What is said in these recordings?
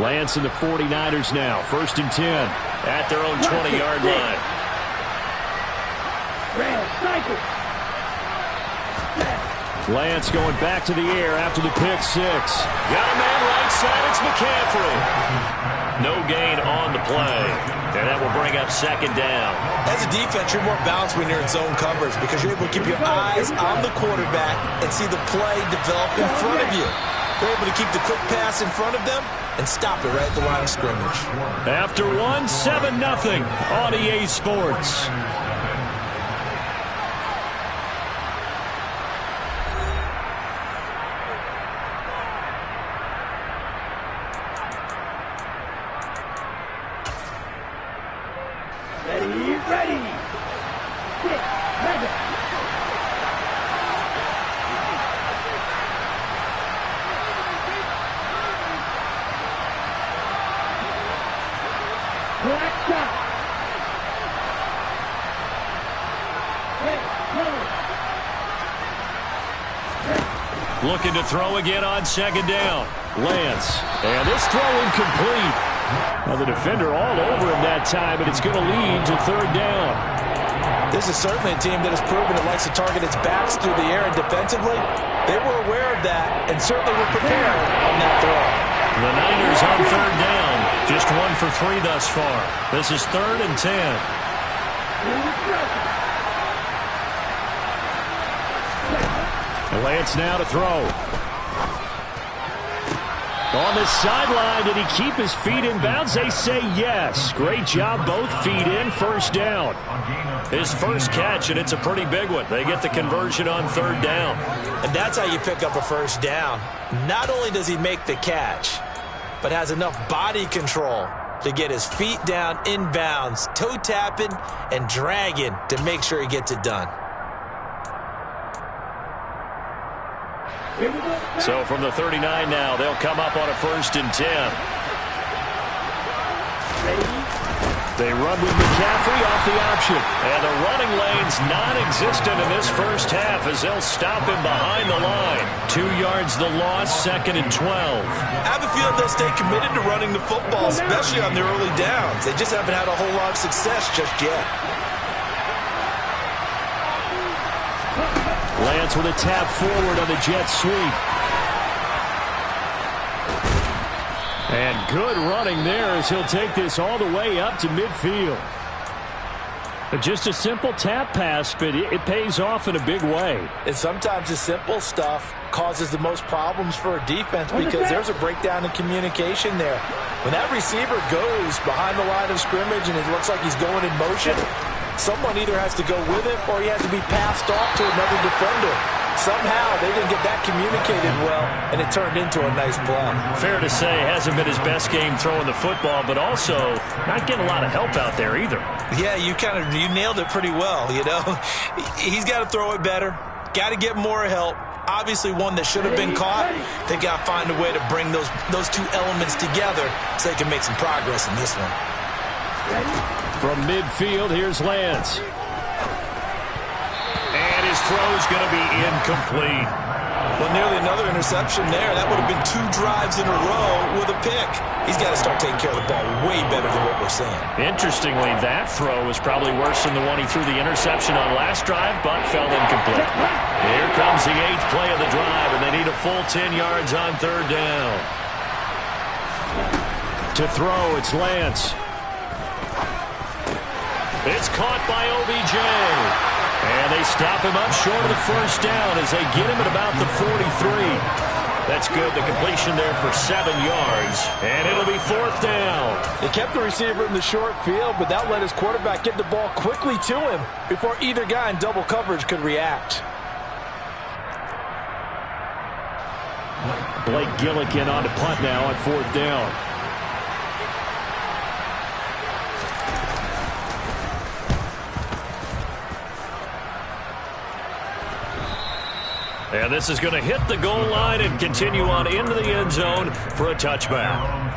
Lance and the 49ers now. 1st and 10 at their own 20-yard line. Lance going back to the air after the pick six. Got a man right side. It's McCaffrey. No gain on the play. And that will bring up 2nd down. As a defense, you're more balanced when you're in zone coverage because you're able to keep your eyes on the quarterback and see the play develop in front of you. They're able to keep the quick pass in front of them and stop it right at the line of scrimmage. After 7-0 on EA Sports. Looking to throw again on 2nd down. Lance. And this throw incomplete. Now the defender all over him that time, but it's going to lead to 3rd down. This is certainly a team that has proven it likes to target its backs through the air and defensively. They were aware of that and certainly were prepared on that throw. The Niners on 3rd down. Just 1 for 3 thus far. This is 3rd and 10. Lance now to throw. On the sideline, did he keep his feet in bounds? They say yes. Great job, both feet in, 1st down. His first catch, and it's a pretty big one. They get the conversion on 3rd down. And that's how you pick up a 1st down. Not only does he make the catch, but has enough body control to get his feet down in bounds, toe tapping and dragging to make sure he gets it done. So from the 39 now, they'll come up on a 1st and 10. They run with McCaffrey off the option. And the running lane's non-existent in this first half as they'll stop him behind the line. 2 yards the loss, 2nd and 12. I have a feeling they'll stay committed to running the football, especially on the early downs. They just haven't had a whole lot of success just yet. Lance with a tap forward on the jet sweep. And good running there as he'll take this all the way up to midfield. But just a simple tap pass, but it pays off in a big way. And sometimes the simple stuff causes the most problems for a defense because there's a breakdown in communication there. When that receiver goes behind the line of scrimmage and it looks like he's going in motion, someone either has to go with him or he has to be passed off to another defender. Somehow they didn't get that communicated well, and it turned into a nice play. Fair to say, hasn't been his best game throwing the football, but also not getting a lot of help out there either. Yeah, you nailed it pretty well, you know. He's got to throw it better, got to get more help. Obviously one that should have been caught. They got to find a way to bring those two elements together so they can make some progress in this one. From midfield, here's Lance. And his throw's going to be incomplete. Well, nearly another interception there. That would have been 2 drives in a row with a pick. He's got to start taking care of the ball way better than what we're seeing. Interestingly, that throw was probably worse than the one he threw the interception on last drive, but fell incomplete. Here comes the 8th play of the drive, and they need a full 10 yards on 3rd down. To throw, it's Lance. It's caught by OBJ. And they stop him up short of the 1st down as they get him at about the 43. That's good. The completion there for 7 yards. And it'll be 4th down. They kept the receiver in the short field, but that let his quarterback get the ball quickly to him before either guy in double coverage could react. Blake Gillikin on to punt now on 4th down. And this is going to hit the goal line and continue on into the end zone for a touchback.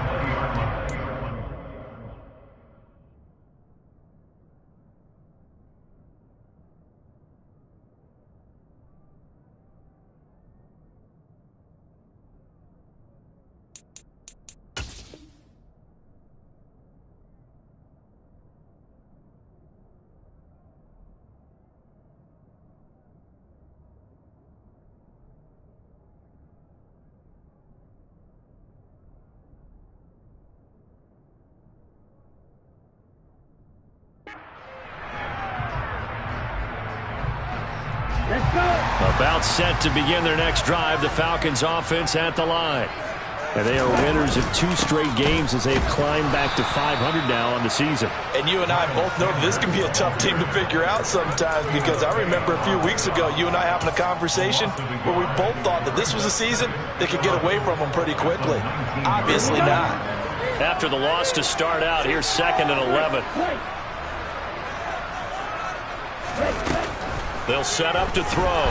set to begin their next drive. The Falcons offense at the line. And they are winners of 2 straight games as they've climbed back to 500 now on the season. And you and I both know this can be a tough team to figure out sometimes, because I remember a few weeks ago you and I having a conversation where we both thought that this was a season that could get away from them pretty quickly. Obviously not. After the loss to start out, here's 2nd and 11. They'll set up to throw.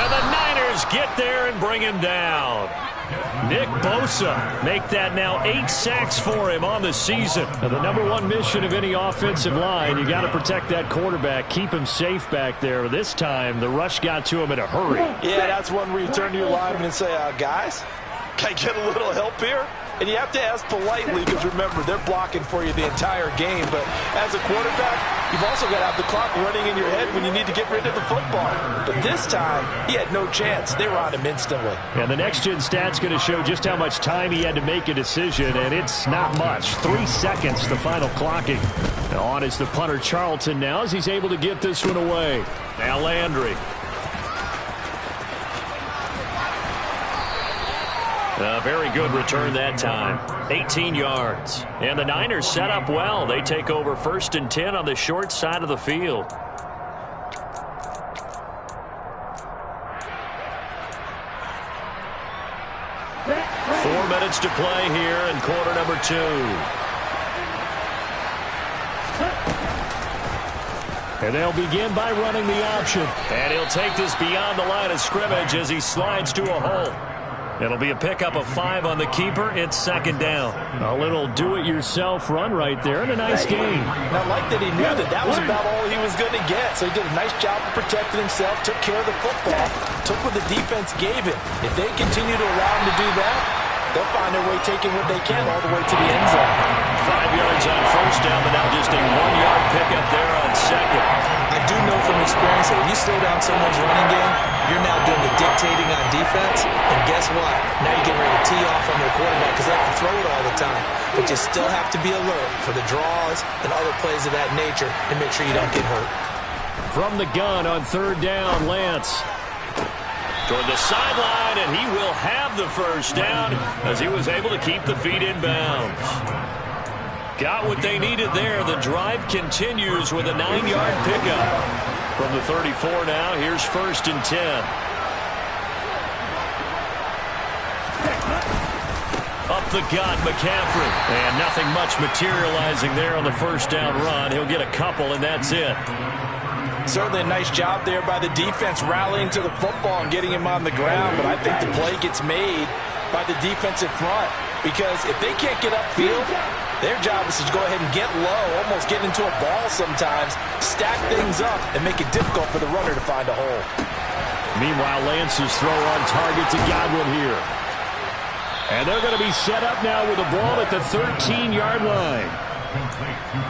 And the Niners get there and bring him down. Nick Bosa make that now 8 sacks for him on the season. Now, the #1 mission of any offensive line, you got to protect that quarterback, keep him safe back there. This time, the rush got to him in a hurry. Yeah, that's one where you turn to your lineman and say, guys, can I get a little help here? And you have to ask politely, because remember, they're blocking for you the entire game. But as a quarterback, you've also got to have the clock running in your head when you need to get rid of the football. But this time, he had no chance. They were on him instantly. And the next-gen stat's going to show just how much time he had to make a decision, and it's not much. 3 seconds, the final clocking. Now on is the punter, Charlton, now as he's able to get this one away. Now Landry. A very good return that time. 18 yards. And the Niners set up well. They take over 1st and 10 on the short side of the field. Four minutes to play here in quarter number 2. And they'll begin by running the option. And he'll take this beyond the line of scrimmage as he slides to a hole. It'll be a pickup of 5 on the keeper. It's 2nd down. A little do-it-yourself run right there and a nice game. And I like that he knew that was about all he was going to get. So he did a nice job of protecting himself, took care of the football, took what the defense gave him. If they continue to allow him to do that, they'll find their way taking what they can all the way to the end zone. 5 yards on 1st down, but now just a 1-yard pickup there on 2nd. I do know from experience that when you slow down someone's running game, you're now doing the dictating on defense. And guess what? Now you're getting ready to tee off on their quarterback because they have to throw it all the time. But you still have to be alert for the draws and other plays of that nature and make sure you don't get hurt. From the gun on 3rd down, Lance. Toward the sideline, and he will have the 1st down as he was able to keep the feet in bounds. Got what they needed there. The drive continues with a 9-yard pickup. From the 34 now, here's 1st and 10. Up the gut, McCaffrey. And nothing much materializing there on the 1st down run. He'll get a couple, and that's it. Certainly a nice job there by the defense rallying to the football and getting him on the ground. But I think the play gets made by the defensive front, because if they can't get upfield, their job is to go ahead and get low, almost get into a ball sometimes, stack things up, and make it difficult for the runner to find a hole. Meanwhile, Lance's throw on target to Godwin here. And they're going to be set up now with the ball at the 13-yard line.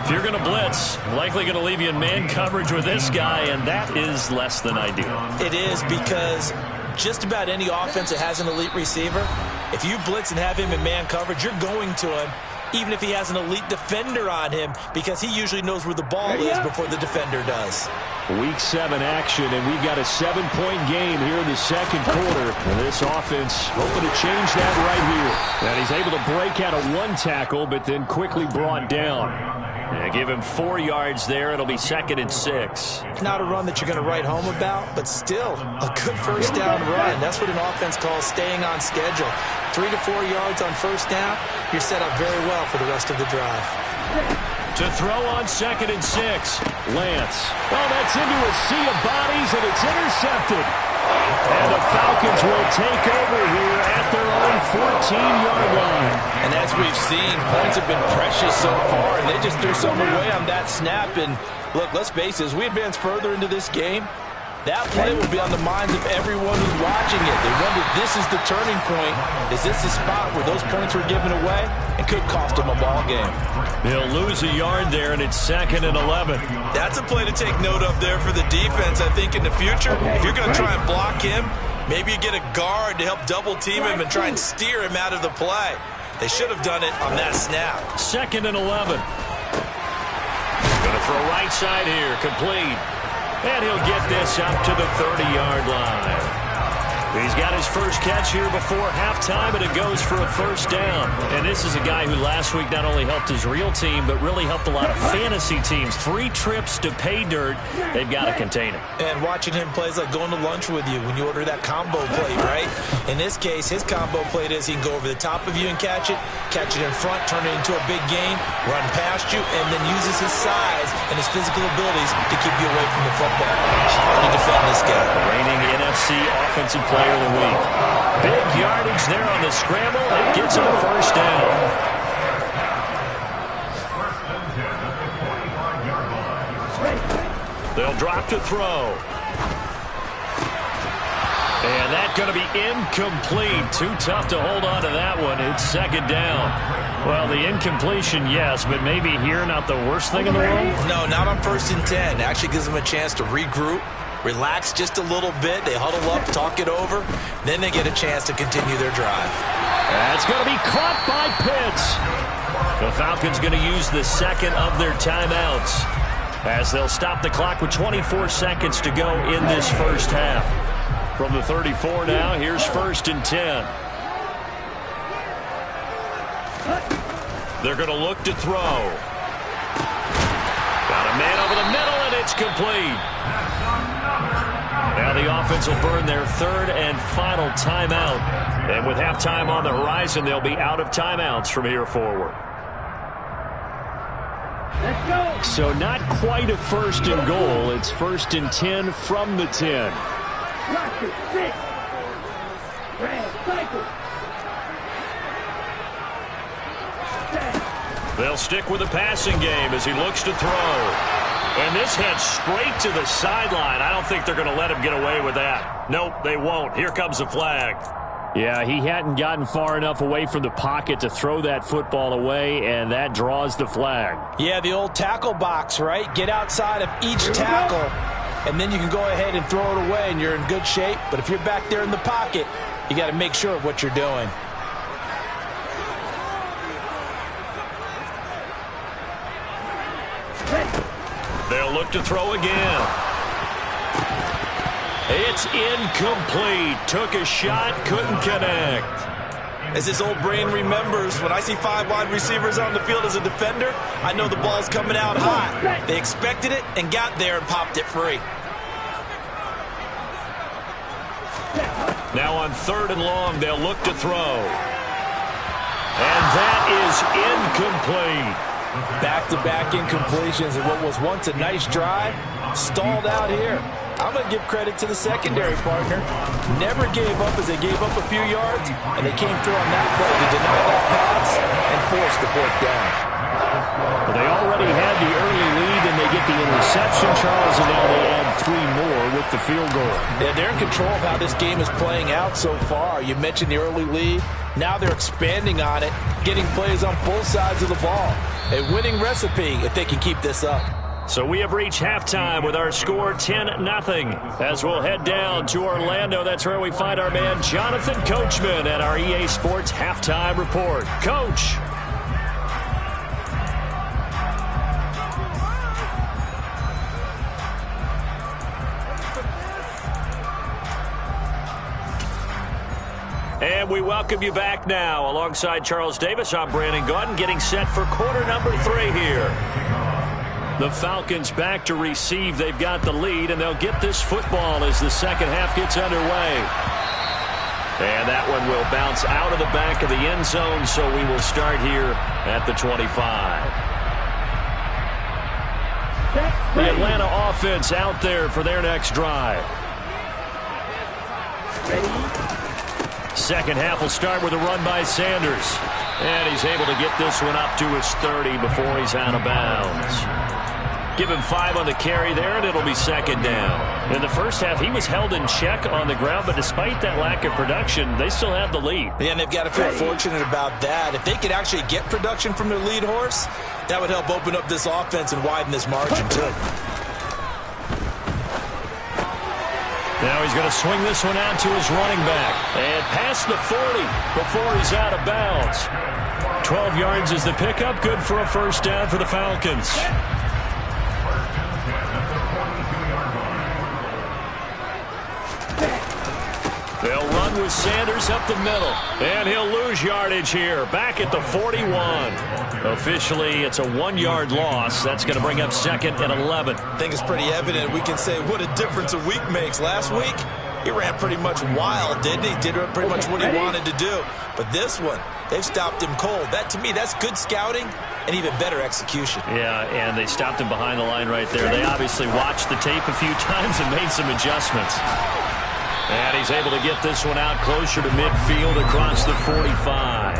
If you're going to blitz, likely going to leave you in man coverage with this guy, and that is less than ideal. It is, because just about any offense that has an elite receiver, if you blitz and have him in man coverage, you're going to him, even if he has an elite defender on him, because he usually knows where the ball is before the defender does. Week 7 action, and we've got a 7-point game here in the 2nd quarter. And this offense hoping to change that right here. And he's able to break out of 1 tackle, but then quickly brought down. And give him 4 yards there. It'll be 2nd and 6. Not a run that you're going to write home about, but still a good 1st down run. That's what an offense calls staying on schedule. 3 to 4 yards on 1st down, you're set up very well for the rest of the drive. To throw on 2nd and 6. Lance. Oh, that's into a sea of bodies, and it's intercepted. And the Falcons will take over here at their own 14-yard line. And as we've seen, points have been precious so far, and they just threw some away on that snap. And look, let's face it, as we advance further into this game, that play will be on the minds of everyone who's watching it. They wonder, this is the turning point. Is this the spot where those points were given away? It could cost them a ball game. They'll lose a yard there, and it's 2nd and 11. That's a play to take note of there for the defense, I think, in the future. If you're going to try and block him, maybe you get a guard to help double-team him and try and steer him out of the play. They should have done it on that snap. 2nd and 11. Going to throw right side here, complete. And he'll get this up to the 30-yard line. He's got his first catch here before halftime, and it goes for a first down. And this is a guy who last week not only helped his real team, but really helped a lot of fantasy teams. 3 trips to pay dirt. They've got to contain him. And watching him play is like going to lunch with you when you order that combo plate, right? In this case, his combo plate is he can go over the top of you and catch it in front, turn it into a big gain, run past you, and then uses his size and his physical abilities to keep you away from the football. Hard to defend this guy. Reigning NFC Offensive Player of the Week. Big yardage there on the scramble. It gets him a first down. They'll drop to throw. And that's going to be incomplete. Too tough to hold on to that one. It's second down. Well, the incompletion, yes, but maybe here not the worst thing in the world? No, not on 1st and 10. It actually gives them a chance to regroup, relax just a little bit. They huddle up, talk it over. Then they get a chance to continue their drive. That's going to be caught by Pitts. The Falcons going to use the second of their timeouts as they'll stop the clock with 24 seconds to go in this first half. From the 34 now, here's 1st and 10. They're going to look to throw. Got a man over the middle, and it's complete. Now the offense will burn their 3rd and final timeout. And with halftime on the horizon, they'll be out of timeouts from here forward. Let's go. So not quite a 1st and goal. It's 1st and 10 from the 10. Rock it, 6. Red cycle. They'll stick with the passing game as he looks to throw. And this heads straight to the sideline. I don't think they're going to let him get away with that. Nope, they won't. Here comes the flag. Yeah, he hadn't gotten far enough away from the pocket to throw that football away, and that draws the flag. Yeah, the old tackle box, right? Get outside of each tackle, and then you can go ahead and throw it away, and you're in good shape. But if you're back there in the pocket, you got to make sure of what you're doing. They'll look to throw again. It's incomplete. Took a shot, couldn't connect. As his old brain remembers, when I see 5 wide receivers on the field as a defender, I know the ball's coming out high. They expected it and got there and popped it free. Now on 3rd and long, they'll look to throw. And that is incomplete. Back-to-back incompletions in what was once a nice drive, stalled out here. I'm going to give credit to the secondary partner. Never gave up as they gave up a few yards, and they came through on that play to deny that pass and force the 4th down. Well, they already had the early lead, and they get the interception, Charles, and now they add 3 more with the field goal. Yeah, they're in control of how this game is playing out so far. You mentioned the early lead. Now they're expanding on it, getting plays on both sides of the ball. A winning recipe if they can keep this up. So we have reached halftime with our score 10-0. As we'll head down to Orlando, that's where we find our man Jonathan Coachman at our EA Sports Halftime Report. Coach. And we welcome you back now. Alongside Charles Davis, I'm Brandon Gaudin, getting set for quarter number 3 here. The Falcons back to receive. They've got the lead, and they'll get this football as the second half gets underway. And that one will bounce out of the back of the end zone, so we will start here at the 25. The Atlanta offense out there for their next drive. Second half will start with a run by Sanders. And he's able to get this one up to his 30 before he's out of bounds. Give him 5 on the carry there, and it'll be second down. In the first half, he was held in check on the ground, but despite that lack of production, they still have the lead. Yeah, and they've got to feel fortunate about that. If they could actually get production from their lead horse, that would help open up this offense and widen this margin, too. Now he's going to swing this one out to his running back. And past the 40 before he's out of bounds. 12 yards is the pickup. Good for a first down for the Falcons. They'll run with Sanders up the middle. And he'll lose yardage here. Back at the 41. Officially, it's a 1-yard loss. That's going to bring up 2nd and 11. I think it's pretty evident. We can say what a difference a week makes. Last week, he ran pretty much wild, didn't he? Did pretty much what he wanted to do. But this one, they've stopped him cold. That, to me, that's good scouting and even better execution. Yeah, and they stopped him behind the line right there. They obviously watched the tape a few times and made some adjustments. And he's able to get this one out closer to midfield across the 45.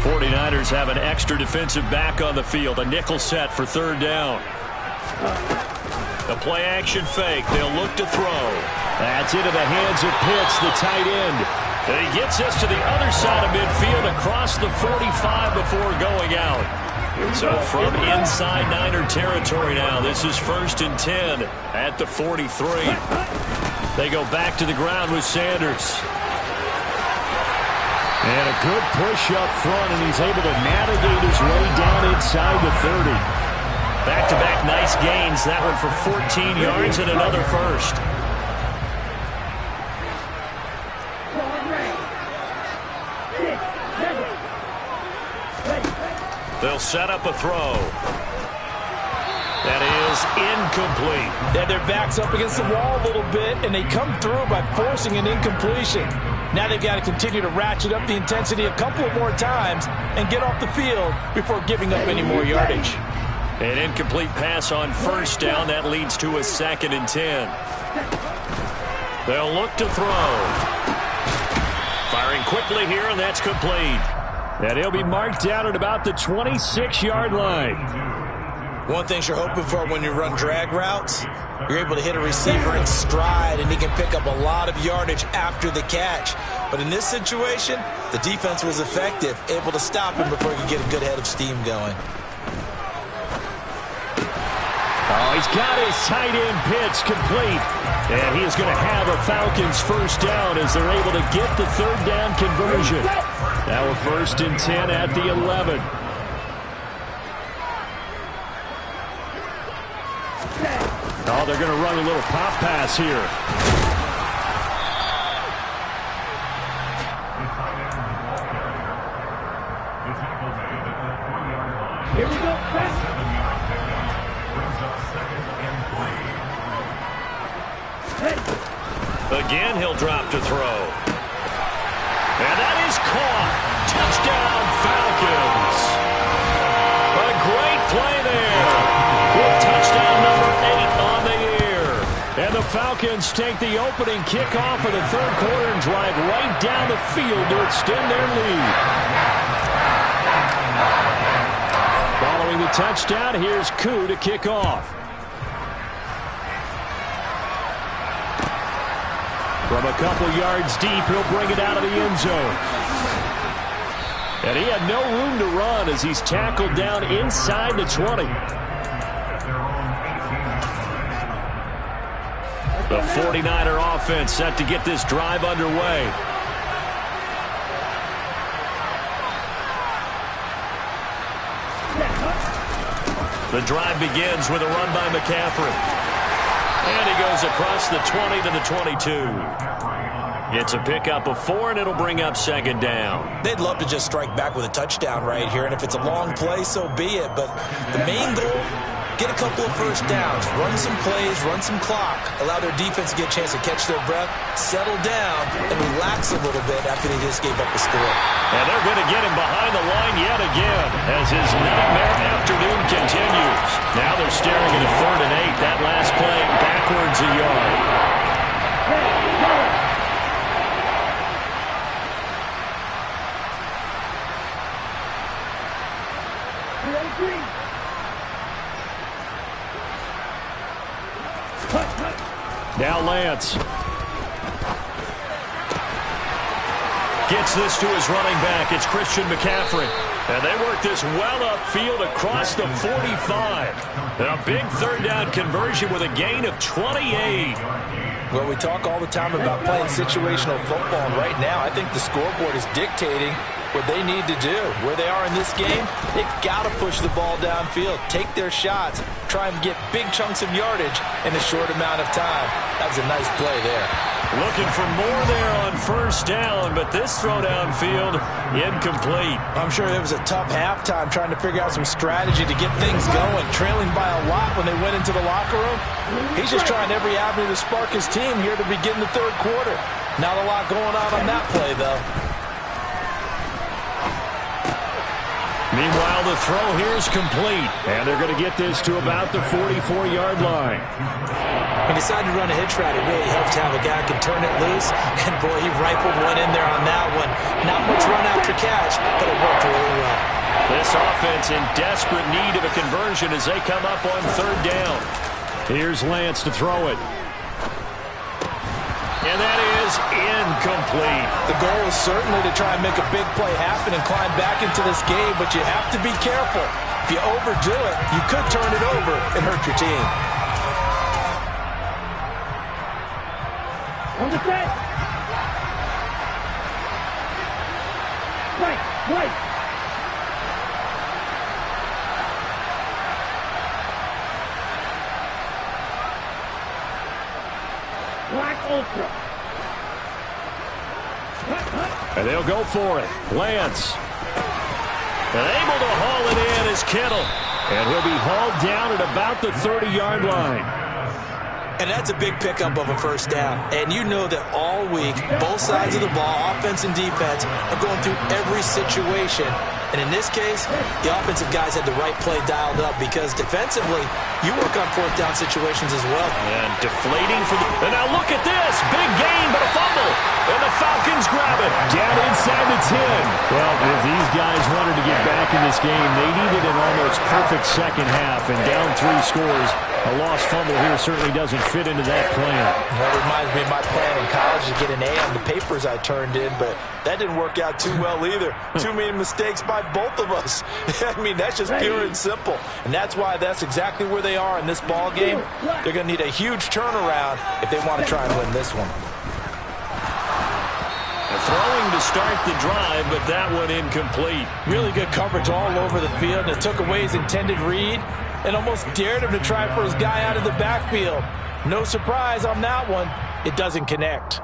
49ers have an extra defensive back on the field. A nickel set for 3rd down. A play-action fake. They'll look to throw. That's into the hands of Pitts, the tight end. And he gets us to the other side of midfield across the 45 before going out. So from inside Niner territory now, this is 1st and 10 at the 43. They go back to the ground with Sanders. And a good push up front, and he's able to navigate his way down inside the 30. Back-to-back nice gains. That one for 14 yards and another first. They'll set up a throw. That is incomplete. Yeah, their back's up against the wall a little bit, and they come through by forcing an incompletion. Now they've got to continue to ratchet up the intensity a couple of more times and get off the field before giving up any more yardage. An incomplete pass on 1st down. That leads to a 2nd and 10. They'll look to throw. Firing quickly here, and that's complete. And he'll be marked down at about the 26-yard line. One thing you're hoping for when you run drag routes, you're able to hit a receiver in stride, and he can pick up a lot of yardage after the catch. But in this situation, the defense was effective, able to stop him before he could get a good head of steam going. Oh, he's got his tight end Pitts complete. And he is going to have a Falcons 1st down as they're able to get the 3rd down conversion. Now a 1st and 10 at the 11. Oh, they're going to run a little pop pass here. Here we go. Again, he'll drop to throw. And that is caught. Touchdown, Falcons. A great play there. With touchdown number 8 on the year. And the Falcons take the opening kickoff of the 3rd quarter and drive right down the field to extend their lead. Following the touchdown, here's Koo to kick off. From a couple yards deep, he'll bring it out of the end zone. And he had no room to run as he's tackled down inside the 20. The 49er offense set to get this drive underway. The drive begins with a run by McCaffrey. And he goes across the 20 to the 22. It's a pickup of 4, and it'll bring up 2nd down. They'd love to just strike back with a touchdown right here, and if it's a long play, so be it. But the main goal, get a couple of 1st downs, run some plays, run some clock, allow their defense to get a chance to catch their breath, settle down, and relax a little bit after they just gave up the score. And they're going to get him behind the line yet again as his nightmare afternoon continues. Now they're staring at a 3rd and 8. That last play backwards a yard. Now Lance gets this to his running back. It's Christian McCaffrey. And they work this well upfield across the 45. A big 3rd down conversion with a gain of 28. Well, we talk all the time about playing situational football, and right now I think the scoreboard is dictating what they need to do. Where they are in this game, they've got to push the ball downfield, take their shots, try and get big chunks of yardage in a short amount of time. That was a nice play there. Looking for more there on first down, but this throw downfield incomplete. I'm sure it was a tough halftime trying to figure out some strategy to get things going, trailing by a lot when they went into the locker room. He's just trying every avenue to spark his team here to begin the third quarter. Not a lot going on that play, though. Meanwhile, the throw here is complete, and they're going to get this to about the 44-yard line. He decided to run a hitch route. It really helped to have a guy who can turn it loose. And, boy, he rifled one in there on that one. Not much run after catch, but it worked really well. This offense in desperate need of a conversion as they come up on third down. Here's Lance to throw it. And that is incomplete. The goal is certainly to try and make a big play happen and climb back into this game, but you have to be careful. If you overdo it, you could turn it over and hurt your team. On the set. Right. Black Ultra. And they'll go for it. Lance. And able to haul it in is Kittle. And he'll be hauled down at about the 30-yard line. And that's a big pickup of a first down. And you know that all week, both sides of the ball, offense and defense, are going through every situation. And in this case, the offensive guys had the right play dialed up because defensively, you work on fourth down situations as well. And deflating for the... And now look at this. Big gain, but a fumble. And the Falcons grab it. Down inside the 10. Well, if these guys wanted to get back in this game, they needed an almost perfect second half. And down 3 scores, a lost fumble here certainly doesn't fit into that plan. That reminds me of my plan in college to get an A on the papers I turned in, but that didn't work out too well either. Too many mistakes by both of us. I mean, that's just pure and simple. And that's why that's exactly where they are in this ball game. They're going to need a huge turnaround if they want to try and win this one. Throwing to start the drive, but that one incomplete. Really good coverage all over the field. It took away his intended read and almost dared him to try for his guy out of the backfield. No surprise on that one. It doesn't connect.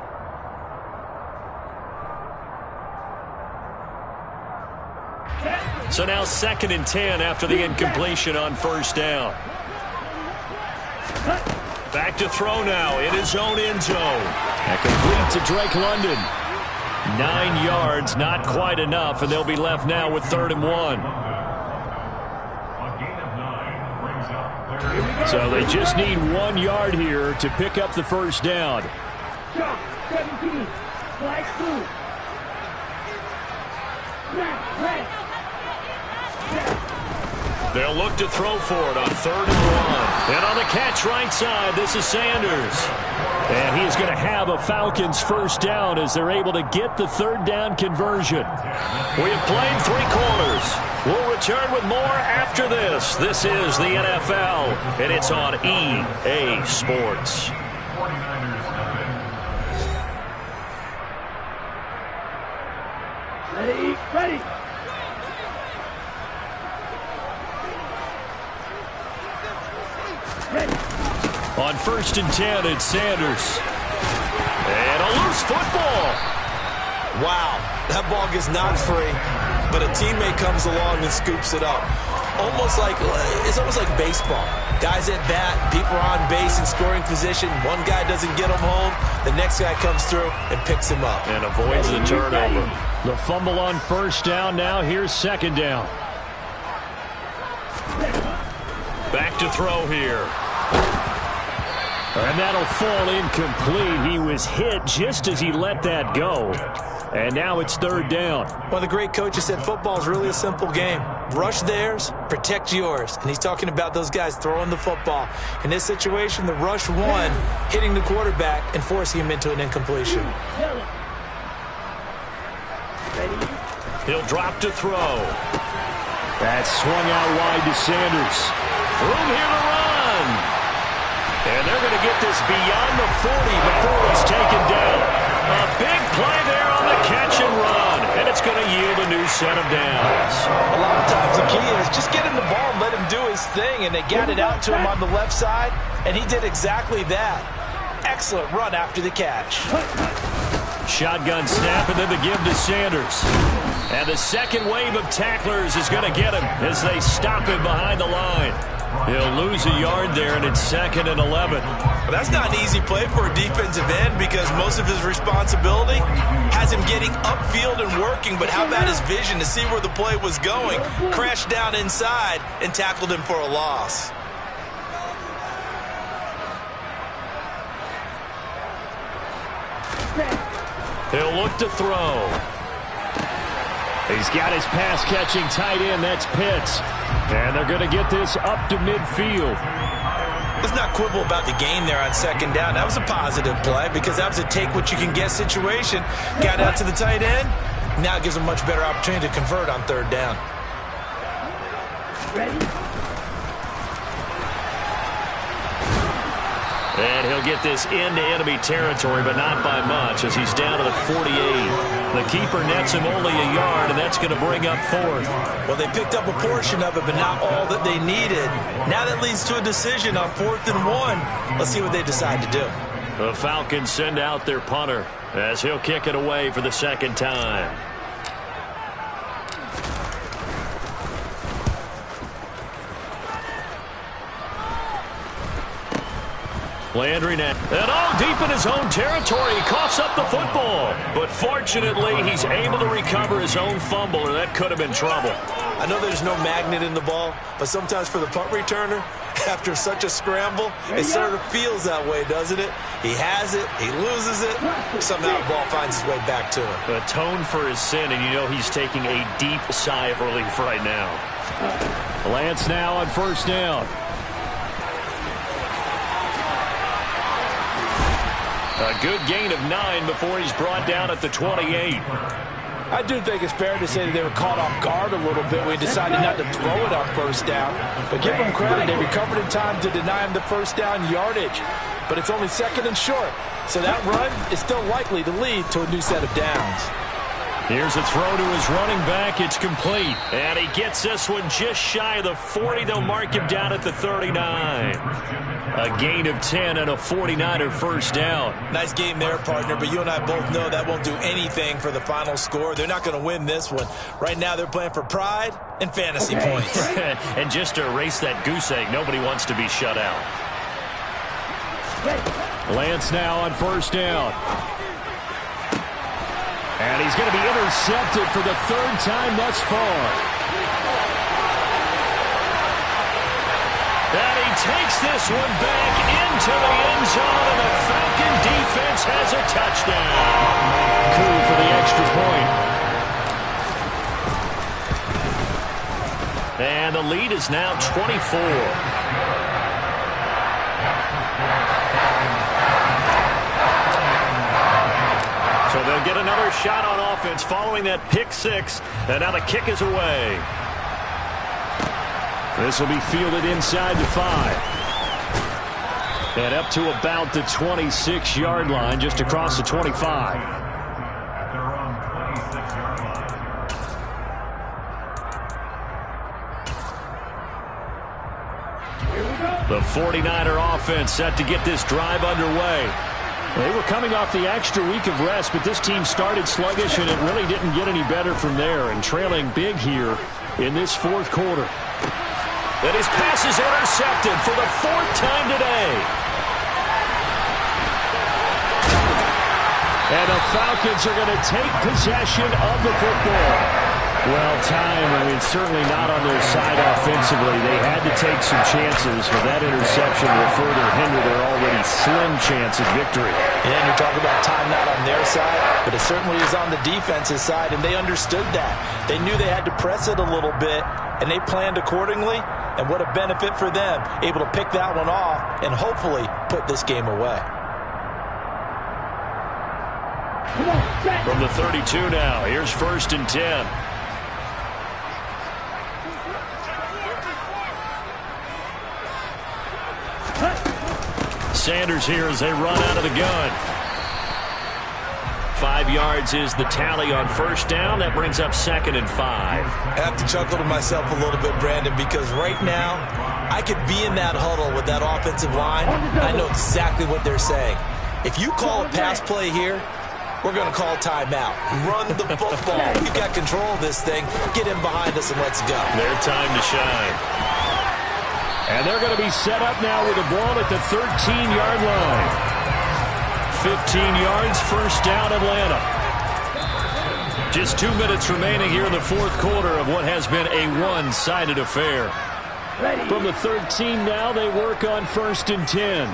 So now 2nd and 10 after the incompletion on first down. Back to throw now in his own end zone. And complete to Drake London. 9 yards, not quite enough, and they'll be left now with 3rd and 1. So they just need 1 yard here to pick up the first down. 17. Flag through. Red. They'll look to throw for it on 3rd and 1. And on the catch right side, this is Sanders. And he is going to have a Falcons first down as they're able to get the 3rd down conversion. We have played 3 quarters. We'll return with more after this. This is the NFL, and it's on EA Sports. Ready. On 1st and 10, it's Sanders. And a loose football. Wow, that ball gets knocked free, but a teammate comes along and scoops it up. It's almost like baseball. Guys at bat, people are on base in scoring position. One guy doesn't get him home. The next guy comes through and picks him up. And avoids the turnover. The fumble on first down now. Here's 2nd down. Back to throw here. And that'll fall incomplete. He was hit just as he let that go. And now it's 3rd down. Well, the great coach said football is really a simple game. Rush theirs, protect yours. And he's talking about those guys throwing the football. In this situation, the rush one, hitting the quarterback and forcing him into an incompletion. He'll drop to throw. That's swung out wide to Sanders. Room here to run. And they're going to get this beyond the 40 before it's taken down. A big play there on the catch and run. And it's going to yield a new set of downs. A lot of times the key is just get him the ball and let him do his thing, and they got it out to him on the left side, and he did exactly that. Excellent run after the catch. Shotgun snap, and then the give to Sanders. And the second wave of tacklers is going to get him as they stop him behind the line. He'll lose a yard there, and it's 2nd and 11. Well, that's not an easy play for a defensive end because most of his responsibility has him getting upfield and working, but how about his vision to see where the play was going, crashed down inside, and tackled him for a loss. He'll look to throw. He's got his pass-catching tight end. That's Pitts. And they're going to get this up to midfield. Let's not quibble about the gain there on 2nd down. That was a positive play because that was a take-what-you-can-get situation. Got out to the tight end. Now it gives him a much better opportunity to convert on 3rd down. Ready? And he'll get this into enemy territory, but not by much as he's down to the 48. The keeper nets him only a yard, and that's going to bring up 4th. Well, they picked up a portion of it, but not all that they needed. Now that leads to a decision on 4th and 1. Let's see what they decide to do. The Falcons send out their punter as he'll kick it away for the 2nd time. Landry now. And all deep in his own territory. He coughs up the football. But fortunately, he's able to recover his own fumble, or that could have been trouble. I know there's no magnet in the ball, but sometimes for the punt returner, after such a scramble, it sort of feels that way, doesn't it? He has it, he loses it, somehow the ball finds its way back to him. Atone for his sin, and you know he's taking a deep sigh of relief right now. Lance now on 1st down. A good gain of 9 before he's brought down at the 28. I do think it's fair to say that they were caught off guard a little bit when he decided not to throw it on 1st down. But give them credit, they recovered in time to deny him the 1st down yardage. But it's only 2nd and short, so that run is still likely to lead to a new set of downs. Here's a throw to his running back. It's complete. And he gets this one just shy of the 40. They'll mark him down at the 39. A gain of 10 and a 49er 1st down. Nice game there, partner, but you and I both know that won't do anything for the final score. They're not going to win this one. Right now they're playing for pride and fantasy points. And just to erase that goose egg, nobody wants to be shut out. Lance now on 1st down. And he's going to be intercepted for the 3rd time thus far. And he takes this one back into the end zone, and the Falcon defense has a touchdown. Coup for the extra point. And the lead is now 24. So they'll get another shot on offense following that pick 6. And now the kick is away. This will be fielded inside the 5. And up to about the 26-yard line, just across the 25. The 49er offense set to get this drive underway. They were coming off the extra week of rest, but this team started sluggish, and it really didn't get any better from there, and trailing big here in this 4th quarter. And his pass is intercepted for the 4th time today. And the Falcons are going to take possession of the football. Well, time, certainly not on their side offensively. They had to take some chances, but that interception will further hinder their already slim chance of victory. Yeah, and you're talking about time not on their side, but it certainly is on the defense's side, and they understood that. They knew they had to press it a little bit, and they planned accordingly, and what a benefit for them, able to pick that one off and hopefully put this game away. From the 32 now, here's 1st and 10. Sanders here as they run out of the gun. 5 yards is the tally on first down. That brings up 2nd and 5. I have to chuckle to myself a little bit, Brandon, because right now I could be in that huddle with that offensive line. I know exactly what they're saying. If you call a pass play here, we're going to call timeout. Run the football. We've got control of this thing. Get in behind us and let's go. Their time to shine. And they're going to be set up now with the ball at the 13-yard line. 15 yards, first down, Atlanta. Just 2 minutes remaining here in the fourth quarter of what has been a one-sided affair. From the 13 now, they work on 1st and 10.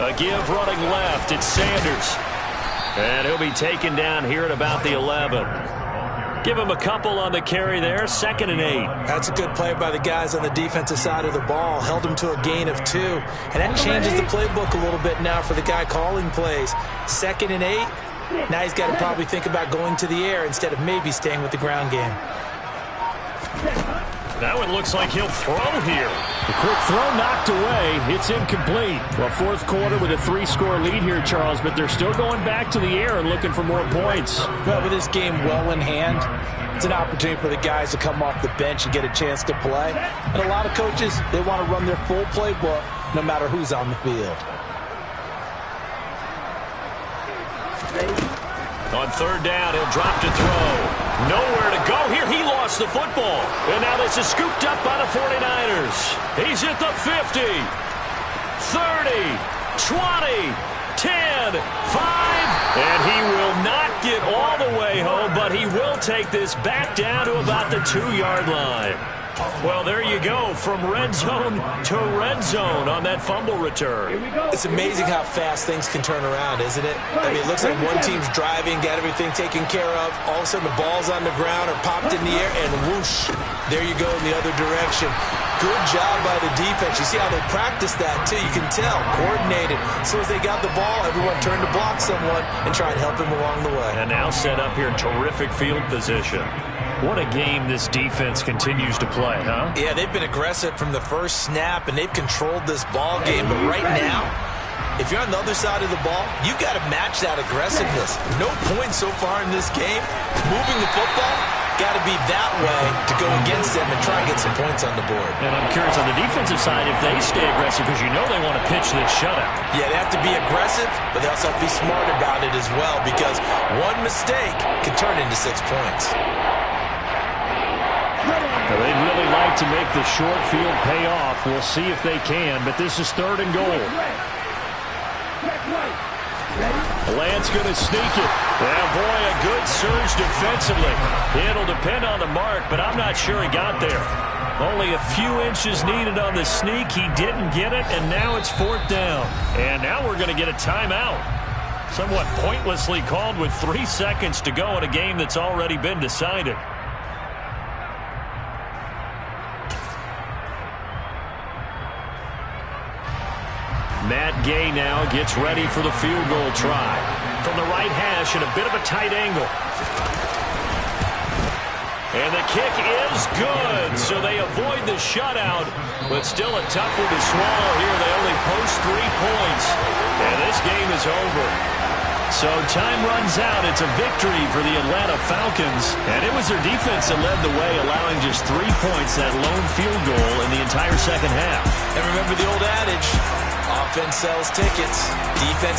A give running left. It's Sanders. And he'll be taken down here at about the 11. Give him a couple on the carry there. 2nd and 8. That's a good play by the guys on the defensive side of the ball. Held him to a gain of 2. And that changes the playbook a little bit now for the guy calling plays. 2nd and 8. Now he's got to probably think about going to the air instead of maybe staying with the ground game. Now it looks like he'll throw here. The quick throw knocked away. It's incomplete. Well, fourth quarter with a 3-score lead here, Charles, but they're still going back to the air and looking for more points. Well, with this game well in hand, it's an opportunity for the guys to come off the bench and get a chance to play. And a lot of coaches, they want to run their full playbook no matter who's on the field. On 3rd down, he'll drop to throw. Nowhere to go here. He lost the football. And now this is scooped up by the 49ers. He's at the 50, 30, 20, 10, 5. And he will not get all the way home, but he will take this back down to about the 2-yard line. Well, there you go, from red zone to red zone on that fumble return. It's amazing how fast things can turn around, isn't it? I mean, it looks like one team's driving, got everything taken care of. All of a sudden, the ball's on the ground or popped in the air, and whoosh, there you go in the other direction. Good job by the defense. You see how they practice that, too. You can tell, coordinated. As soon as they got the ball, everyone turned to block someone and try and help him along the way. And now set up here, terrific field position. What a game this defense continues to play, huh? Yeah, they've been aggressive from the first snap, and they've controlled this ball game. But right now, if you're on the other side of the ball, you've got to match that aggressiveness. No points so far in this game. Moving the football, got to be that way to go against them and try and get some points on the board. And I'm curious on the defensive side if they stay aggressive, because you know they want to pitch this shutout. Yeah, they have to be aggressive, but they also have to be smart about it as well, because one mistake can turn into 6 points. Well, they'd really like to make the short field pay off. We'll see if they can, but this is 3rd and goal. Lance going to sneak it. Yeah, boy, a good surge defensively. It'll depend on the mark, but I'm not sure he got there. Only a few inches needed on the sneak. He didn't get it, and now it's 4th down. And now we're going to get a timeout. Somewhat pointlessly called with 3 seconds to go in a game that's already been decided. Matt Gay now gets ready for the field goal try. From the right hash at a bit of a tight angle. And the kick is good, so they avoid the shutout, but still a tough one to swallow here. They only post 3 points, and this game is over. So time runs out. It's a victory for the Atlanta Falcons, and it was their defense that led the way, allowing just 3 points, that lone field goal in the entire second half. And remember the old adage, offense sells tickets, defense